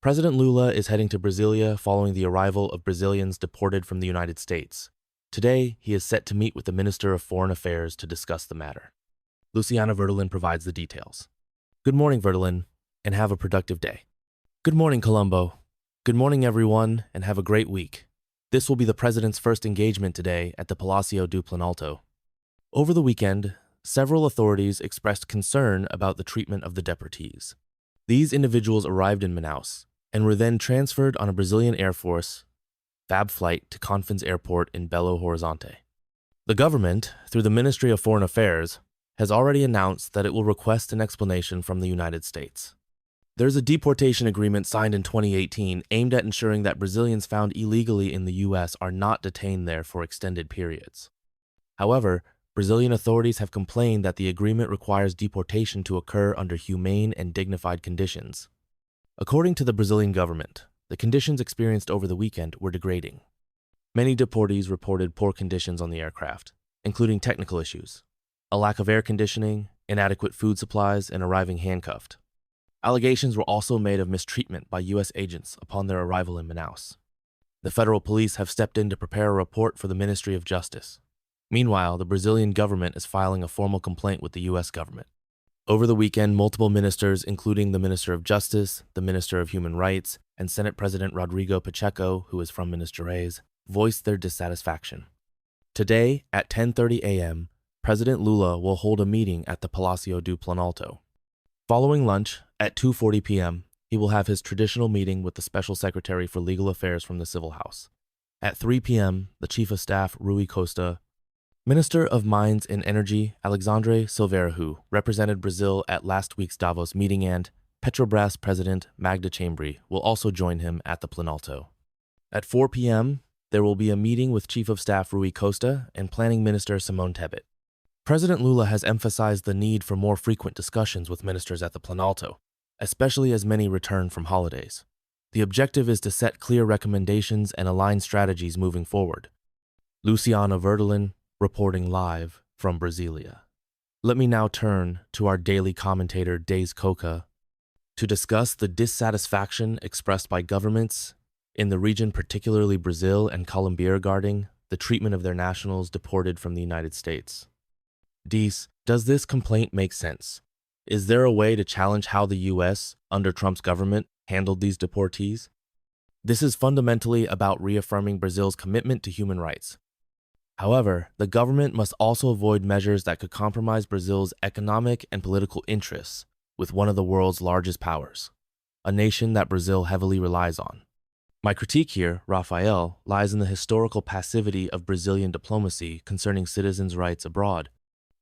President Lula is heading to Brasilia following the arrival of Brazilians deported from the United States. Today, he is set to meet with the Minister of Foreign Affairs to discuss the matter. Luciana Verdelin provides the details. Good morning, Verdelin, and have a productive day. Good morning, Colombo. Good morning, everyone, and have a great week. This will be the President's first engagement today at the Palacio do Planalto. Over the weekend, several authorities expressed concern about the treatment of the deportees. These individuals arrived in Manaus and were then transferred on a Brazilian Air Force FAB flight to Confins Airport in Belo Horizonte. The government, through the Ministry of Foreign Affairs, has already announced that it will request an explanation from the United States. There's a deportation agreement signed in 2018 aimed at ensuring that Brazilians found illegally in the U.S. are not detained there for extended periods. However, Brazilian authorities have complained that the agreement requires deportation to occur under humane and dignified conditions. According to the Brazilian government, the conditions experienced over the weekend were degrading. Many deportees reported poor conditions on the aircraft, including technical issues, a lack of air conditioning, inadequate food supplies, and arriving handcuffed. Allegations were also made of mistreatment by U.S. agents upon their arrival in Manaus. The federal police have stepped in to prepare a report for the Ministry of Justice. Meanwhile, the Brazilian government is filing a formal complaint with the U.S. government. Over the weekend, multiple ministers, including the Minister of Justice, the Minister of Human Rights, and Senate President Rodrigo Pacheco, who is from Minas Gerais, voiced their dissatisfaction. Today, at 10:30 a.m., President Lula will hold a meeting at the Palacio do Planalto. Following lunch, at 2:40 p.m., he will have his traditional meeting with the Special Secretary for Legal Affairs from the Civil House. At 3 p.m., the Chief of Staff, Rui Costa, Minister of Mines and Energy, Alexandre Silveira, who represented Brazil at last week's Davos meeting, and Petrobras President Magda Chambry will also join him at the Planalto. At 4 p.m., there will be a meeting with Chief of Staff Rui Costa and Planning Minister Simone Tebet. President Lula has emphasized the need for more frequent discussions with ministers at the Planalto, especially as many return from holidays. The objective is to set clear recommendations and align strategies moving forward. Luciana Verdelin, reporting live from Brasilia. Let me now turn to our daily commentator, Days Coca, to discuss the dissatisfaction expressed by governments in the region, particularly Brazil and Colombia, regarding the treatment of their nationals deported from the United States. Dees, does this complaint make sense? Is there a way to challenge how the U.S., under Trump's government, handled these deportees? This is fundamentally about reaffirming Brazil's commitment to human rights. However, the government must also avoid measures that could compromise Brazil's economic and political interests with one of the world's largest powers, a nation that Brazil heavily relies on. My critique here, Rafael, lies in the historical passivity of Brazilian diplomacy concerning citizens' rights abroad.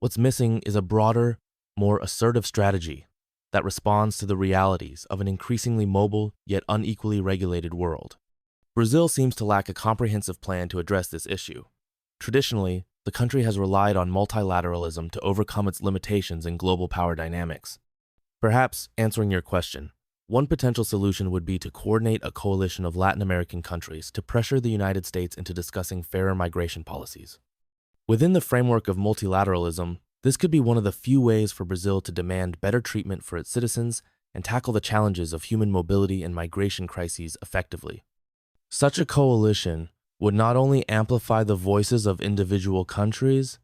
What's missing is a broader, more assertive strategy that responds to the realities of an increasingly mobile yet unequally regulated world. Brazil seems to lack a comprehensive plan to address this issue. Traditionally, the country has relied on multilateralism to overcome its limitations in global power dynamics. Perhaps, answering your question, one potential solution would be to coordinate a coalition of Latin American countries to pressure the United States into discussing fairer migration policies. Within the framework of multilateralism, this could be one of the few ways for Brazil to demand better treatment for its citizens and tackle the challenges of human mobility and migration crises effectively. Such a coalition would not only amplify the voices of individual countries,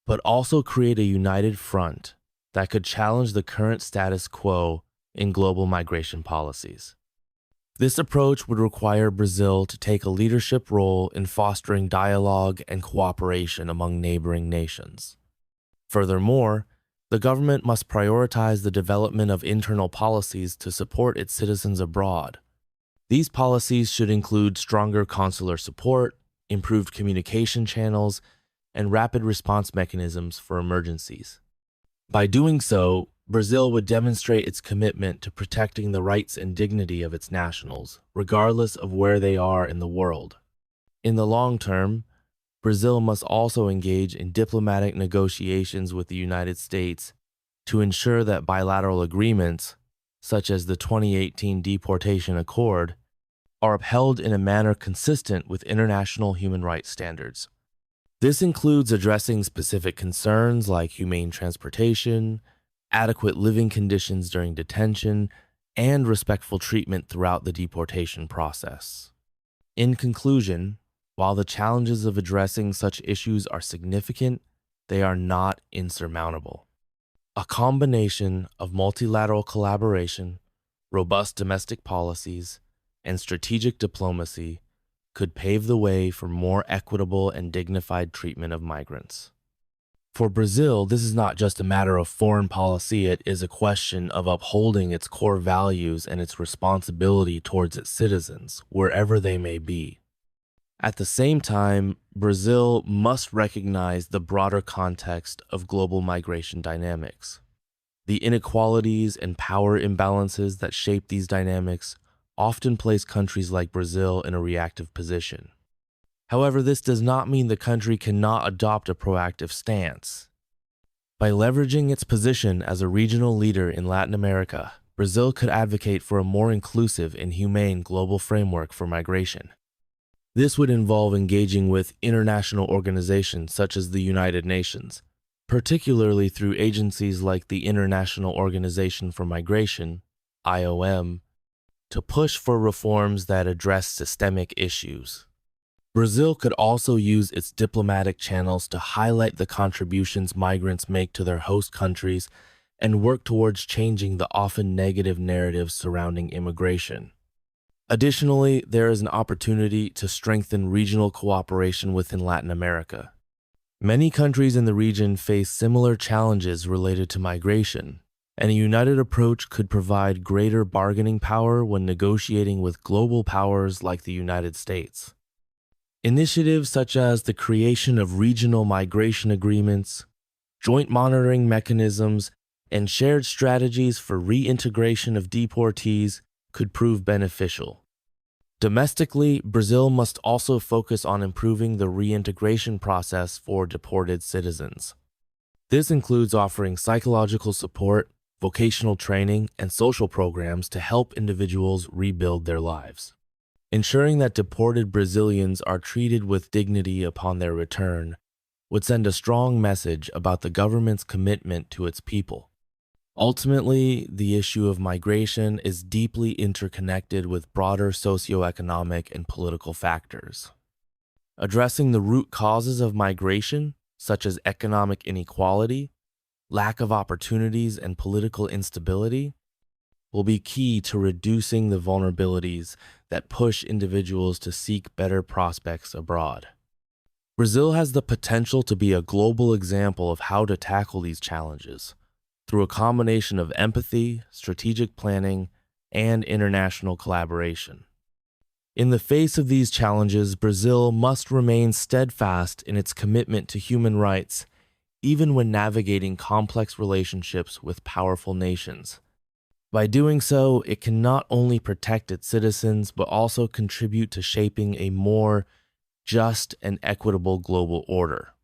but also create a united front that could challenge the current status quo in global migration policies. This approach would require Brazil to take a leadership role in fostering dialogue and cooperation among neighboring nations. Furthermore, the government must prioritize the development of internal policies to support its citizens abroad. These policies should include stronger consular support, improved communication channels, and rapid response mechanisms for emergencies. By doing so, Brazil would demonstrate its commitment to protecting the rights and dignity of its nationals, regardless of where they are in the world. In the long term, Brazil must also engage in diplomatic negotiations with the United States to ensure that bilateral agreements, such as the 2018 Deportation Accord, are upheld in a manner consistent with international human rights standards. This includes addressing specific concerns like humane transportation, adequate living conditions during detention, and respectful treatment throughout the deportation process. In conclusion, while the challenges of addressing such issues are significant, they are not insurmountable. A combination of multilateral collaboration, robust domestic policies, and strategic diplomacy could pave the way for more equitable and dignified treatment of migrants. For Brazil, this is not just a matter of foreign policy, it is a question of upholding its core values and its responsibility towards its citizens, wherever they may be. At the same time, Brazil must recognize the broader context of global migration dynamics. The inequalities and power imbalances that shape these dynamics often place countries like Brazil in a reactive position. However, this does not mean the country cannot adopt a proactive stance. By leveraging its position as a regional leader in Latin America, Brazil could advocate for a more inclusive and humane global framework for migration. This would involve engaging with international organizations such as the United Nations, particularly through agencies like the International Organization for Migration, IOM, to push for reforms that address systemic issues. Brazil could also use its diplomatic channels to highlight the contributions migrants make to their host countries and work towards changing the often negative narratives surrounding immigration. Additionally, there is an opportunity to strengthen regional cooperation within Latin America. Many countries in the region face similar challenges related to migration, and a united approach could provide greater bargaining power when negotiating with global powers like the United States. Initiatives such as the creation of regional migration agreements, joint monitoring mechanisms, and shared strategies for reintegration of deportees could prove beneficial. Domestically, Brazil must also focus on improving the reintegration process for deported citizens. This includes offering psychological support, vocational training, and social programs to help individuals rebuild their lives. Ensuring that deported Brazilians are treated with dignity upon their return would send a strong message about the government's commitment to its people. Ultimately, the issue of migration is deeply interconnected with broader socioeconomic and political factors. Addressing the root causes of migration, such as economic inequality, lack of opportunities, and political instability, will be key to reducing the vulnerabilities that push individuals to seek better prospects abroad. Brazil has the potential to be a global example of how to tackle these challenges through a combination of empathy, strategic planning, and international collaboration. In the face of these challenges, Brazil must remain steadfast in its commitment to human rights, even when navigating complex relationships with powerful nations. By doing so, it can not only protect its citizens, but also contribute to shaping a more just and equitable global order.